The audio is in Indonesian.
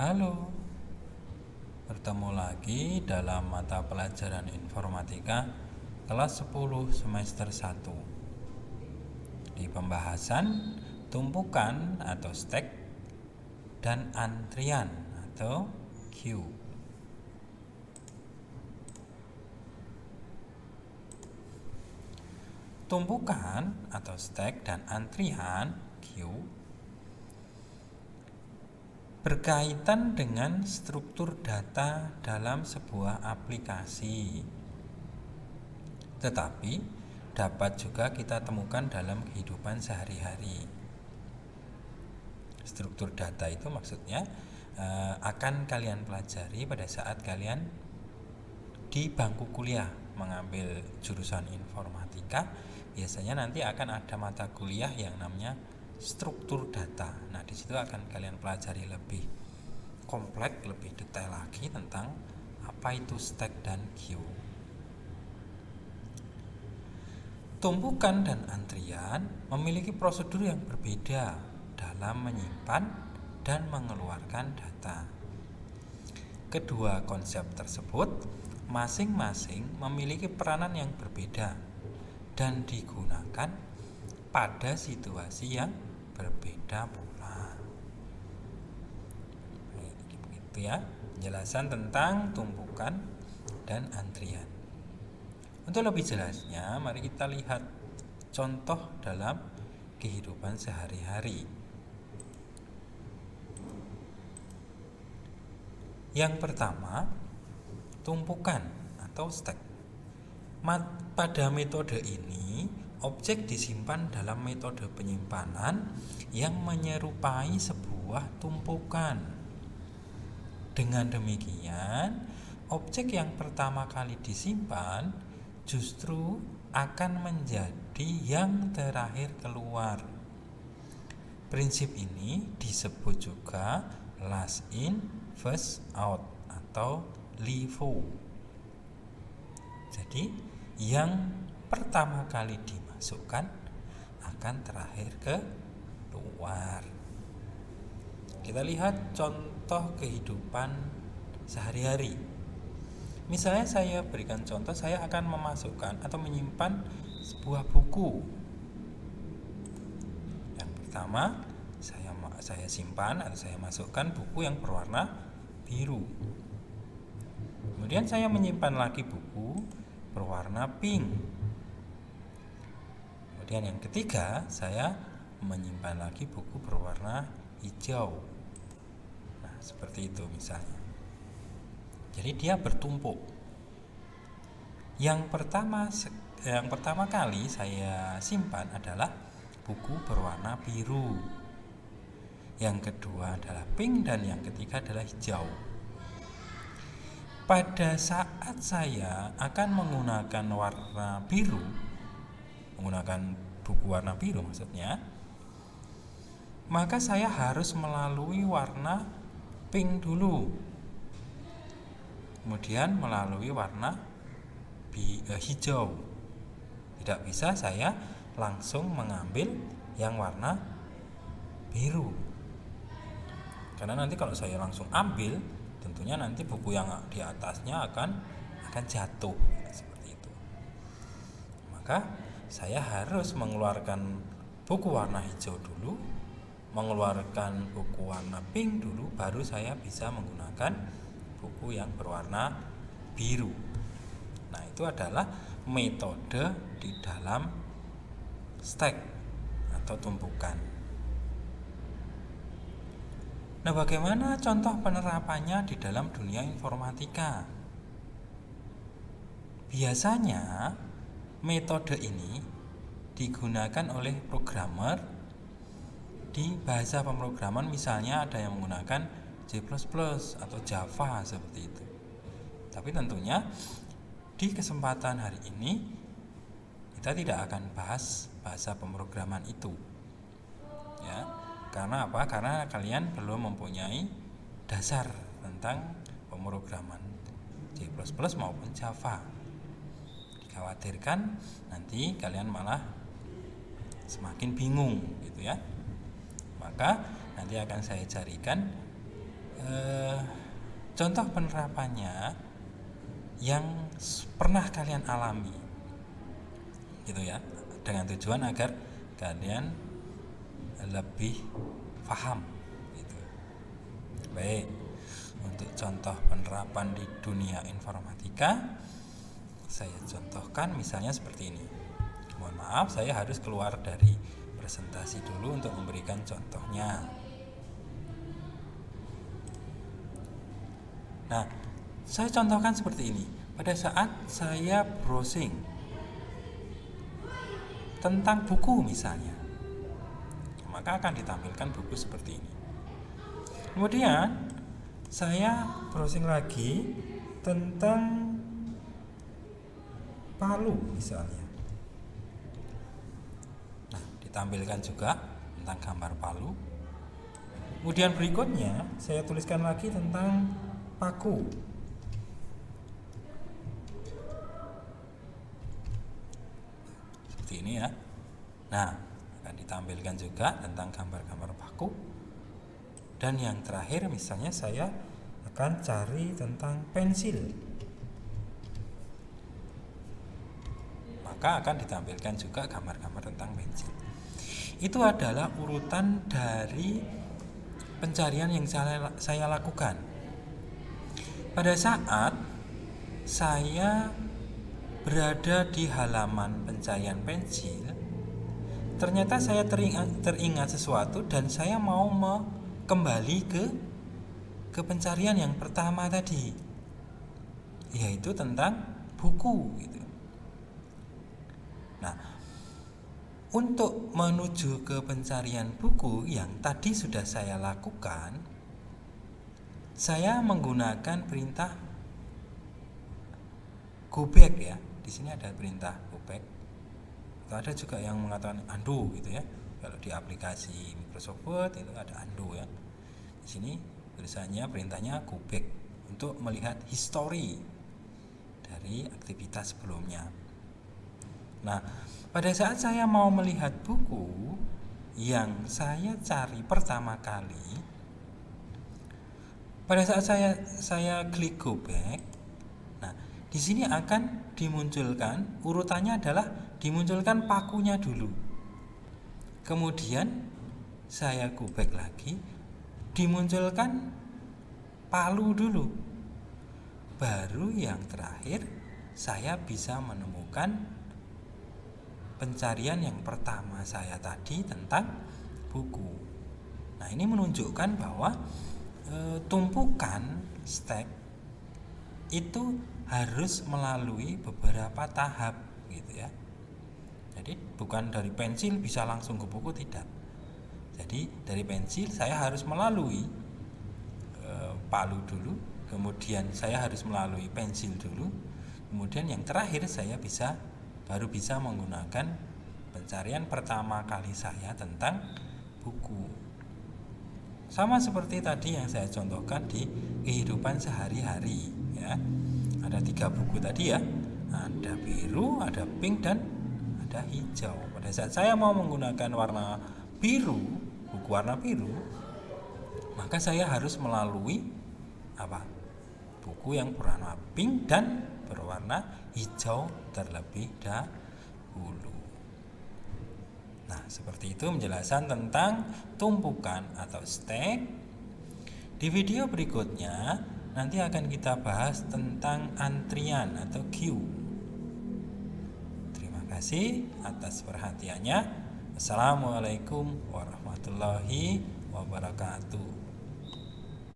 Halo, bertemu lagi dalam mata pelajaran informatika kelas 10 semester 1 di pembahasan tumpukan atau stack dan antrian atau queue. Tumpukan atau stack dan antrian queue berkaitan dengan struktur data dalam sebuah aplikasi, tetapi dapat juga kita temukan dalam kehidupan sehari-hari. Struktur data itu maksudnya akan kalian pelajari pada saat kalian di bangku kuliah mengambil jurusan informatika. Biasanya nanti akan ada mata kuliah yang namanya struktur data. Nah, di situ akan kalian pelajari lebih kompleks, lebih detail lagi tentang apa itu stack dan queue. Tumpukan dan antrian memiliki prosedur yang berbeda dalam menyimpan dan mengeluarkan data. Kedua konsep tersebut masing-masing memiliki peranan yang berbeda dan digunakan pada situasi yang berbeda pula. Begitu ya, penjelasan tentang tumpukan dan antrian. Untuk lebih jelasnya, mari kita lihat contoh dalam kehidupan sehari-hari. Yang pertama, tumpukan atau stack. Pada metode ini, objek disimpan dalam metode penyimpanan yang menyerupai sebuah tumpukan. Dengan demikian, objek yang pertama kali disimpan justru akan menjadi yang terakhir keluar. Prinsip ini disebut juga last in, first out atau LIFO. Jadi, yang pertama kali dimasukkan akan terakhir keluar. Kita lihat contoh kehidupan sehari-hari. Misalnya saya berikan contoh, saya akan memasukkan atau menyimpan sebuah buku. Yang pertama, saya simpan atau saya masukkan buku yang berwarna biru. Kemudian saya menyimpan lagi buku berwarna pink. Kemudian yang ketiga, saya menyimpan lagi buku berwarna hijau. Nah, seperti itu misalnya. Jadi dia bertumpuk. Yang pertama kali saya simpan adalah buku berwarna biru. Yang kedua adalah pink dan yang ketiga adalah hijau. Pada saat saya akan menggunakan warna biru, menggunakan buku warna biru maksudnya, maka saya harus melalui warna pink dulu, kemudian melalui warna hijau. Tidak bisa saya langsung mengambil yang warna biru, karena nanti kalau saya langsung ambil, tentunya nanti buku yang di atasnya akan jatuh seperti itu. Maka saya harus mengeluarkan buku warna hijau dulu, mengeluarkan buku warna pink dulu, baru saya bisa menggunakan buku yang berwarna biru. Nah, itu adalah metode di dalam stack atau tumpukan. Nah, bagaimana contoh penerapannya di dalam dunia informatika? Biasanya metode ini digunakan oleh programmer di bahasa pemrograman, misalnya ada yang menggunakan C++ atau Java seperti itu. Tapi tentunya di kesempatan hari ini kita tidak akan bahas bahasa pemrograman itu. Ya. Karena apa? Karena kalian belum mempunyai dasar tentang pemrograman C++ maupun Java. Dikhawatirkan nanti kalian malah semakin bingung gitu ya. Maka nanti akan saya carikan contoh penerapannya yang pernah kalian alami, gitu ya, dengan tujuan agar kalian lebih paham, gitu. Baik, untuk contoh penerapan di dunia informatika, saya contohkan misalnya seperti ini. Mohon maaf, saya harus keluar dari presentasi dulu untuk memberikan contohnya. Nah, saya contohkan seperti ini. Pada saat saya browsing tentang buku misalnya, maka akan ditampilkan buku seperti ini. Kemudian saya browsing lagi tentang Palu misalnya. Nah, ditampilkan juga tentang gambar Palu. Kemudian berikutnya saya tuliskan lagi tentang paku. Seperti ini ya. Nah, akan ditampilkan juga tentang gambar-gambar paku. Dan yang terakhir misalnya saya akan cari tentang pensil, maka akan ditampilkan juga gambar-gambar tentang pensil. Itu adalah urutan dari pencarian yang saya lakukan. Pada saat saya berada di halaman pencarian pensil, ternyata saya teringat sesuatu dan saya mau kembali ke pencarian yang pertama tadi, yaitu tentang buku, gitu. Nah, untuk menuju ke pencarian buku yang tadi sudah saya lakukan, saya menggunakan perintah go back ya. Di sini ada perintah go back. Atau ada juga yang mengatakan undo, gitu ya. Kalau di aplikasi Microsoft Word itu ada undo ya. Di sini tulisannya perintahnya go back untuk melihat history dari aktivitas sebelumnya. Nah, pada saat saya mau melihat buku yang saya cari pertama kali, pada saat saya klik go back, nah di sini akan dimunculkan, urutannya adalah dimunculkan pakunya dulu. Kemudian saya go back lagi, dimunculkan Palu dulu. Baru yang terakhir saya bisa menemukan pencarian yang pertama saya tadi tentang buku. Nah, ini menunjukkan bahwa tumpukan stack itu harus melalui beberapa tahap, gitu ya. Jadi bukan dari pensil bisa langsung ke buku, tidak. Jadi dari pensil saya harus melalui Palu dulu, kemudian saya harus melalui pensil dulu, kemudian yang terakhir saya baru bisa menggunakan pencarian pertama kali saya tentang buku. Sama seperti tadi yang saya contohkan di kehidupan sehari-hari ya. Ada 3 buku tadi ya. Ada biru, ada pink, dan ada hijau. Pada saat saya mau menggunakan warna biru, buku warna biru, maka saya harus melalui buku yang berwarna pink dan berwarna hijau terlebih dahulu. Nah, seperti itu penjelasan tentang tumpukan atau stack. Di video berikutnya nanti akan kita bahas tentang antrian atau queue. Terima kasih atas perhatiannya. Assalamualaikum warahmatullahi wabarakatuh.